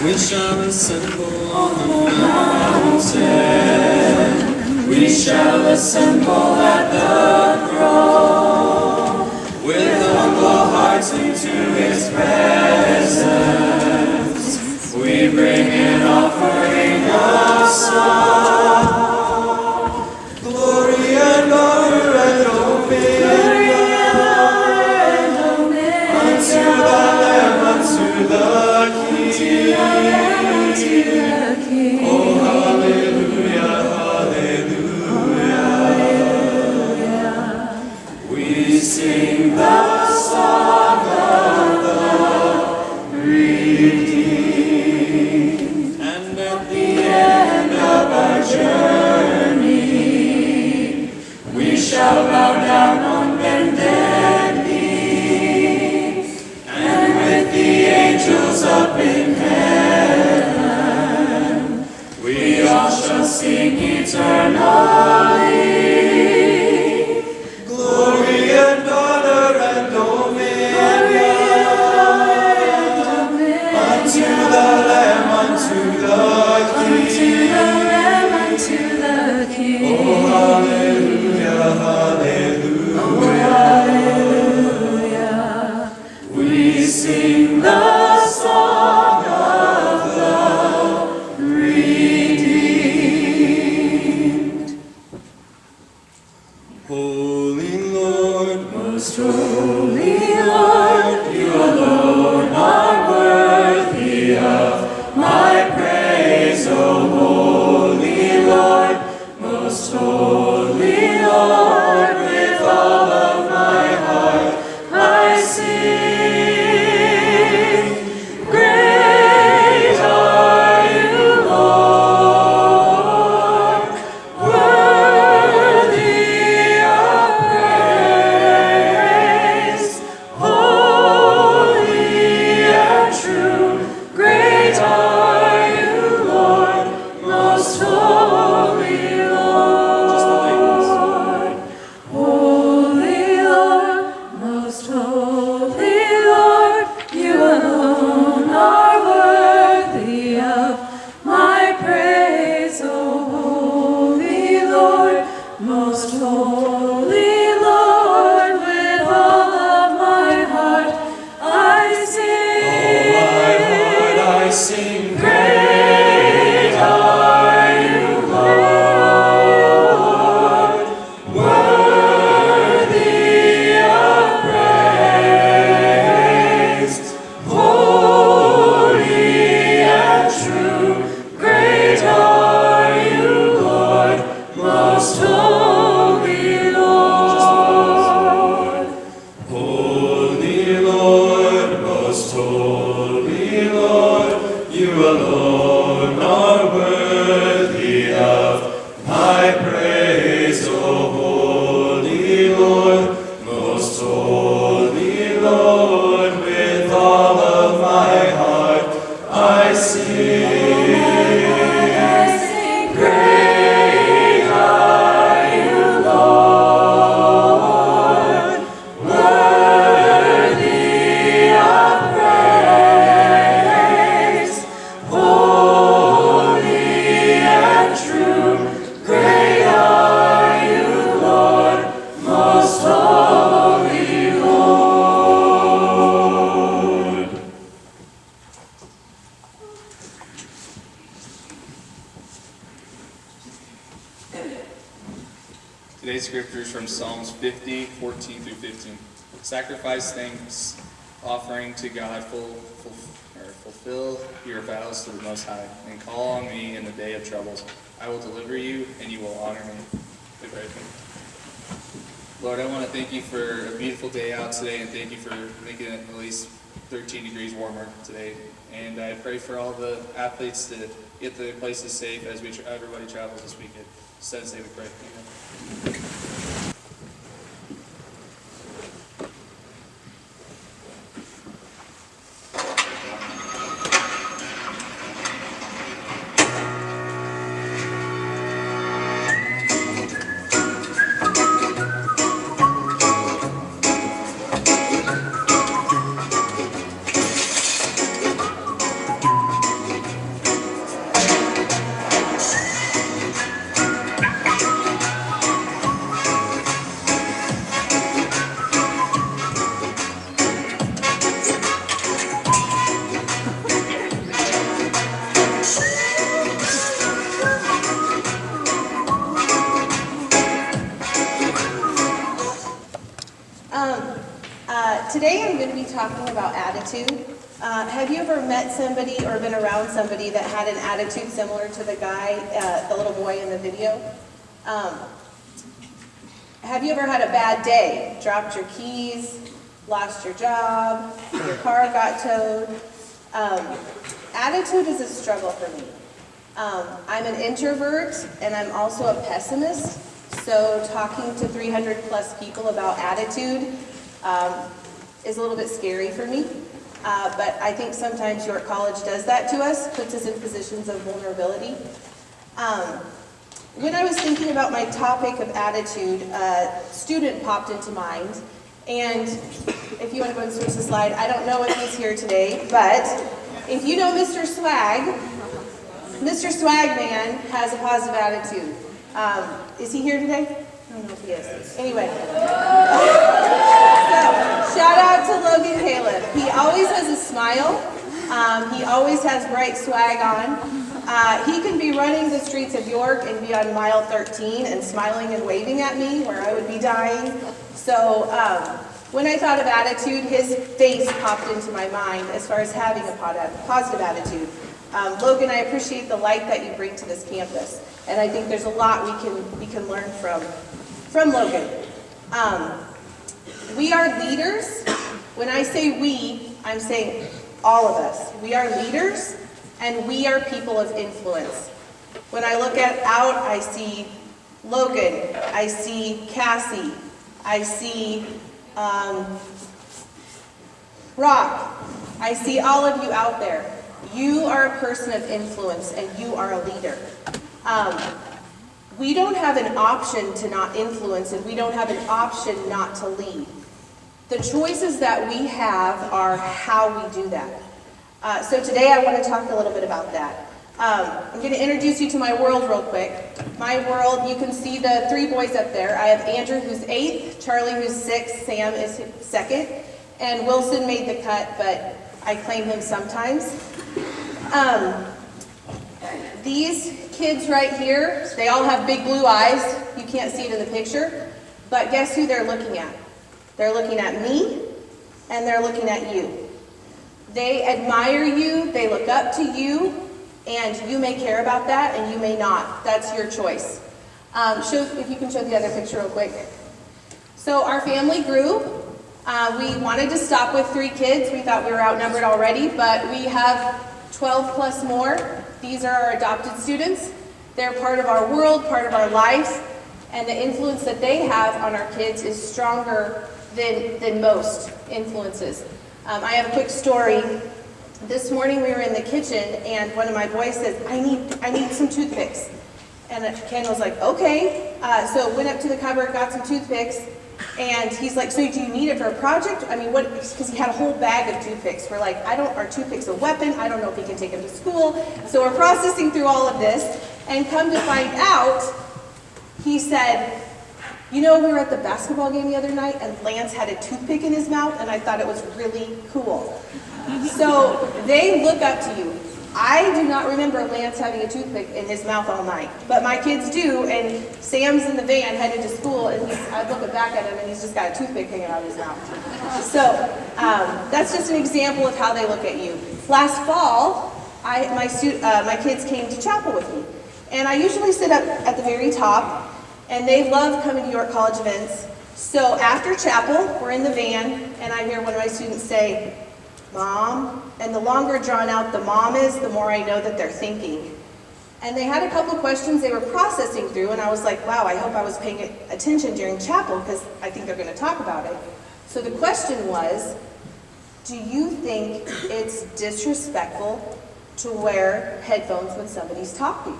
We shall assemble on the mountain. We shall assemble at the throne. With humble hearts into His presence, we bring an offering of song. Glory and honor and dominion unto the Lamb, unto the King. Oh, hallelujah, hallelujah. We sing the song of the redeemed. And at the end of our journey, we shall bow down on bended knee, and with the angels up in heaven, we all shall sing eternally. Glory and honor and dominion unto the Lamb, unto the King. Oh, hallelujah, hallelujah. We sing the song of the redeemed. Holy Lord, most holy Lord, you alone are worthy of my praise. O holy Lord, most holy Lord, with all of my heart I sing. Great are you, Lord, worthy of praise, holy and true. Great are you, Lord, most holy Lord. Holy Lord, most holy Lord, you alone are worthy of my praise. O holy Lord, most holy Lord, with all of my heart I sing. Oh, my heart I sing. Great are you, Lord, worthy of praise, holy and true. Great are you, Lord, most holy Lord. Holy Lord, most holy Lord, you alone are worthy of my praise. O holy Lord, most holy Lord, with all of my heart I sing. Great are you, Lord, worthy of praise, holy and true. Great are you, Lord, most holy Lord. Today's scripture is from Psalms 50, 14 through 15. Sacrifice thanks offering to God, fulfill your vows to the Most High, and call on me in the day of troubles. I will deliver you, and you will honor me. We pray. Lord, I want to thank you for a beautiful day out today, and thank you for making it at least 13 degrees warmer today. And I pray for all the athletes to get to their places safe as everybody travels this weekend. So say we pray. Amen. talking about attitude. Have you ever met somebody or been around somebody that had an attitude similar to the guy, the little boy in the video? Have you ever had a bad day? Dropped your keys, lost your job, your car got towed? Attitude is a struggle for me. I'm an introvert and I'm also a pessimist, so talking to 300 plus people about attitude is a little bit scary for me. But I think sometimes York College does that to us, puts us in positions of vulnerability. When I was thinking about my topic of attitude, a student popped into mind. And if you want to go and switch the slide, I don't know if he's here today, but if you know Mr. Swag Man has a positive attitude. Is he here today? I don't know if he is. Anyway. So, shout out to Logan Caleb. He always has a smile. He always has bright swag on. He can be running the streets of York and be on mile 13 and smiling and waving at me where I would be dying. So when I thought of attitude, his face popped into my mind as far as having a positive attitude. Logan, I appreciate the light that you bring to this campus, and I think there's a lot we can learn from Logan. We are leaders. When I say we, I'm saying all of us. We are leaders, and we are people of influence. When I look out, I see Logan, I see Cassie, I see Rock, I see all of you out there. You are a person of influence, and you are a leader. We don't have an option to not influence, and we don't have an option not to lead. The choices that we have are how we do that. So today I want to talk a little bit about that. I'm going to introduce you to my world real quick. My world, you can see the three boys up there. I have Andrew, who's 8th, Charlie, who's 6th, Sam is 2nd, and Wilson made the cut, but I claim him sometimes. These kids right here, they all have big blue eyes. You can't see it in the picture, but guess who they're looking at? They're looking at me, and they're looking at you. They admire you, they look up to you, and you may care about that, and you may not. That's your choice. If you can show the other picture real quick. So our family grew. We wanted to stop with 3 kids. We thought we were outnumbered already, but we have 12 plus more. These are our adopted students. They're part of our world, part of our life, and the influence that they have on our kids is stronger than most influences. I have a quick story. This morning we were in the kitchen and one of my boys says, I need some toothpicks. And Ken was like, okay. So went up to the cupboard, got some toothpicks, and he's like, so do you need it for a project? I mean, what, because he had a whole bag of toothpicks. We're like, are toothpicks a weapon? I don't know if he can take them to school. So we're processing through all of this, and come to find out, he said, you know, we were at the basketball game the other night and Lance had a toothpick in his mouth and I thought it was really cool. So they look up to you. I do not remember Lance having a toothpick in his mouth all night, but my kids do, and Sam's in the van headed to school and I look back at him and he's just got a toothpick hanging out of his mouth. So that's just an example of how they look at you. Last fall, my kids came to chapel with me, and I usually sit up at the very top. And they love coming to York College events. So after chapel, we're in the van, and I hear one of my students say, Mom, and the longer drawn out the mom is, the more I know that they're thinking. And they had a couple questions they were processing through, and I was like, wow, I hope I was paying attention during chapel, because I think they're going to talk about it. So the question was, do you think it's disrespectful to wear headphones when somebody's talking?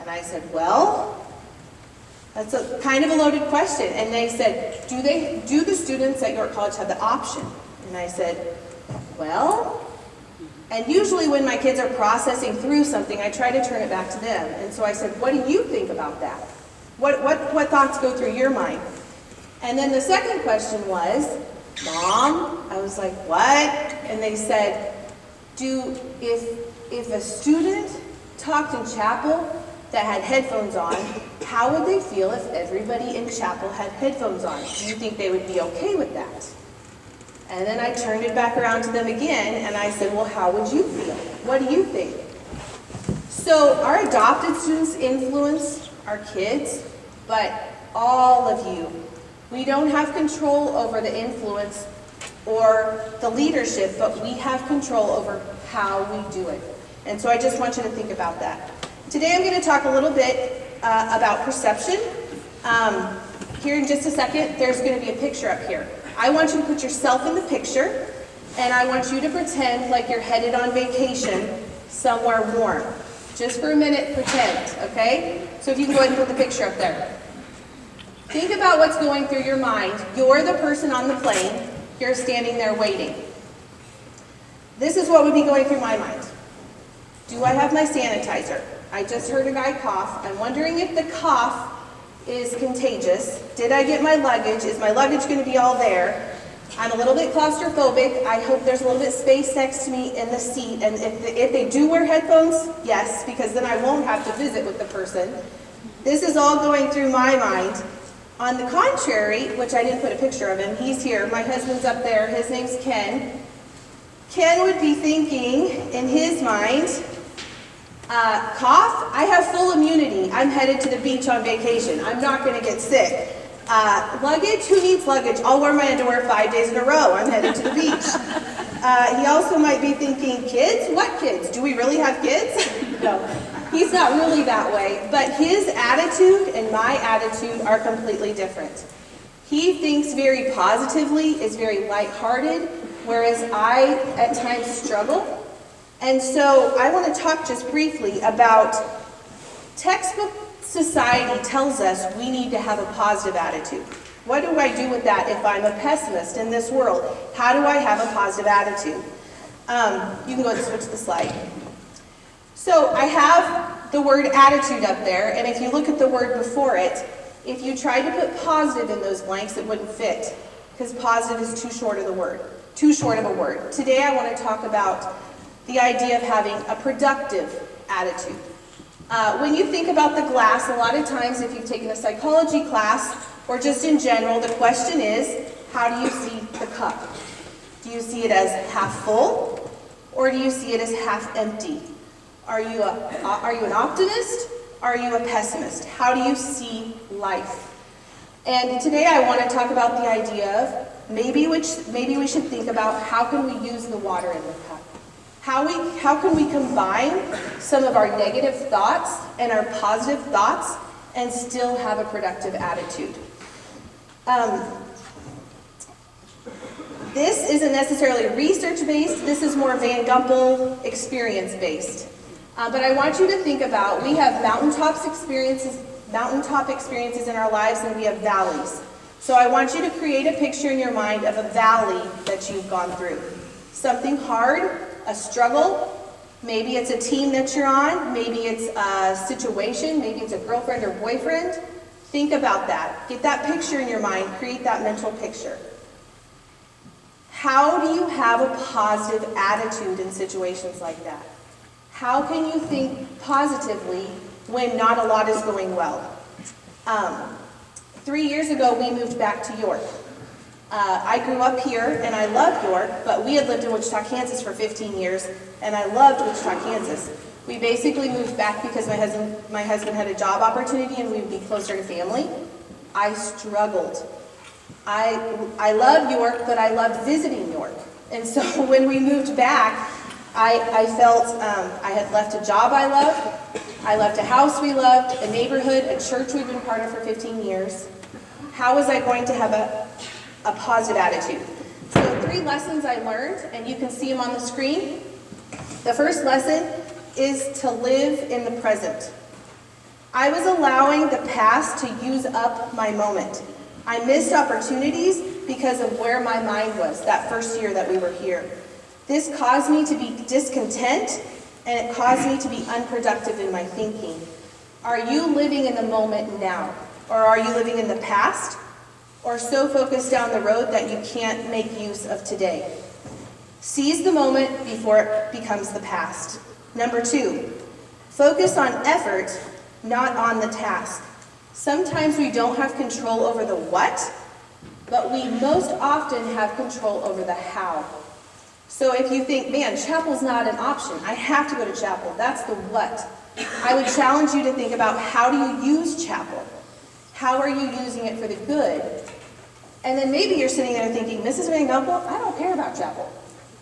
And I said, well, that's a kind of a loaded question. And they said, do the students at York College have the option? And I said, well, and usually when my kids are processing through something, I try to turn it back to them. And so I said, what do you think about that? What thoughts go through your mind? And then the second question was, Mom, I was like, what? And they said, if a student talked in chapel that had headphones on, how would they feel if everybody in chapel had headphones on? Do you think they would be okay with that? And then I turned it back around to them again, and I said, well, how would you feel? What do you think? So our adopted students influence our kids, but all of you. We don't have control over the influence or the leadership, but we have control over how we do it. And so I just want you to think about that. Today I'm going to talk a little bit about perception. Here in just a second, there's going to be a picture up here. I want you to put yourself in the picture, and I want you to pretend like you're headed on vacation somewhere warm. Just for a minute, pretend, okay? So if you can go ahead and put the picture up there. Think about what's going through your mind. You're the person on the plane. You're standing there waiting. This is what would be going through my mind. Do I have my sanitizer? I just heard a guy cough. I'm wondering if the cough is contagious. Did I get my luggage? Is my luggage going to be all there? I'm a little bit claustrophobic. I hope there's a little bit space next to me in the seat. And if they do wear headphones, yes, because then I won't have to visit with the person. This is all going through my mind. On the contrary, which I didn't put a picture of him, he's here. My husband's up there. His name's Ken. Ken would be thinking in his mind, cough, I have full immunity. I'm headed to the beach on vacation. I'm not going to get sick. Luggage, who needs luggage? I'll wear my underwear 5 days in a row. I'm headed to the beach. He also might be thinking, kids? What kids? Do we really have kids? No, he's not really that way. But his attitude and my attitude are completely different. He thinks very positively, is very lighthearted, whereas I at times struggle. And so I want to talk just briefly about textbook society tells us we need to have a positive attitude. What do I do with that if I'm a pessimist in this world? How do I have a positive attitude? You can go ahead and switch the slide. So I have the word attitude up there, and if you look at the word before it, if you tried to put positive in those blanks, it wouldn't fit, because positive is too short of a word. Today I want to talk about the idea of having a productive attitude. When you think about the glass, a lot of times if you've taken a psychology class or just in general, the question is, how do you see the cup? Do you see it as half full, or do you see it as half empty? Are you an optimist? Are you a pessimist? How do you see life? And today I want to talk about the idea of maybe we should think about how can we use the water in the cup. How can we combine some of our negative thoughts and our positive thoughts and still have a productive attitude? This isn't necessarily research-based. This is more Van Gomple experience-based. But I want you to think about, we have mountaintop experiences in our lives, and we have valleys. So I want you to create a picture in your mind of a valley that you've gone through. Something hard, a struggle, maybe it's a team that you're on, maybe it's a situation, maybe it's a girlfriend or boyfriend. Think about that. Get that picture in your mind, create that mental picture. How do you have a positive attitude in situations like that? How can you think positively when not a lot is going well? 3 years ago, we moved back to York. I grew up here, and I loved York, but we had lived in Wichita, Kansas for 15 years, and I loved Wichita, Kansas. We basically moved back because my husband had a job opportunity, and we would be closer to family. I struggled. I loved York, but I loved visiting York. And so when we moved back, I felt I had left a job I loved, I left a house we loved, a neighborhood, a church we've been part of for 15 years. How was I going to have a positive attitude? So 3 lessons I learned, and you can see them on the screen. The first lesson is to live in the present. I was allowing the past to use up my moment. I missed opportunities because of where my mind was that first year that we were here. This caused me to be discontent, and it caused me to be unproductive in my thinking. Are you living in the moment now? Or are you living in the past? Or so focused down the road that you can't make use of today? Seize the moment before it becomes the past. Number 2, focus on effort, not on the task. Sometimes we don't have control over the what, but we most often have control over the how. So if you think, man, chapel's not an option, I have to go to chapel, that's the what. I would challenge you to think about, how do you use chapel? How are you using it for the good? And then maybe you're sitting there thinking, Mrs. Van Gomple, I don't care about chapel.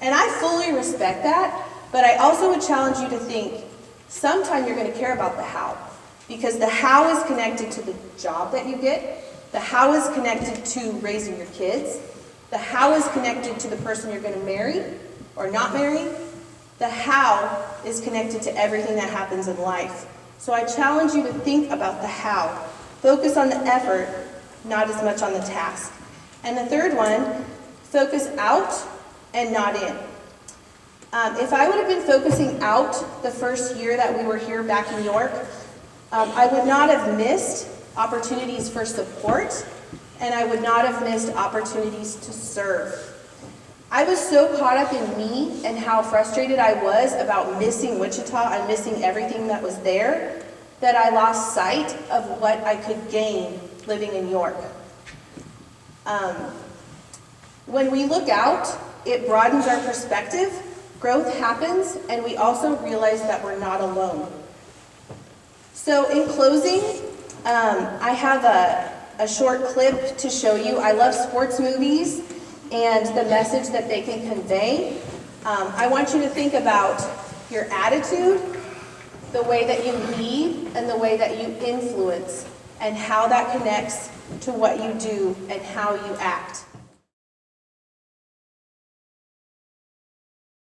And I fully respect that, but I also would challenge you to think, sometime you're going to care about the how. Because the how is connected to the job that you get, the how is connected to raising your kids, the how is connected to the person you're going to marry or not marry, the how is connected to everything that happens in life. So I challenge you to think about the how. Focus on the effort, not as much on the task. And the third one, focus out and not in. If I would have been focusing out the first year that we were here back in York, I would not have missed opportunities for support, and I would not have missed opportunities to serve. I was so caught up in me and how frustrated I was about missing Wichita and missing everything that was there, that I lost sight of what I could gain living in York. When we look out, it broadens our perspective, growth happens, and we also realize that we're not alone. So in closing, I have a short clip to show you. I love sports movies and the message that they can convey. I want you to think about your attitude, the way that you lead, and the way that you influence, and how that connects to what you do and how you act.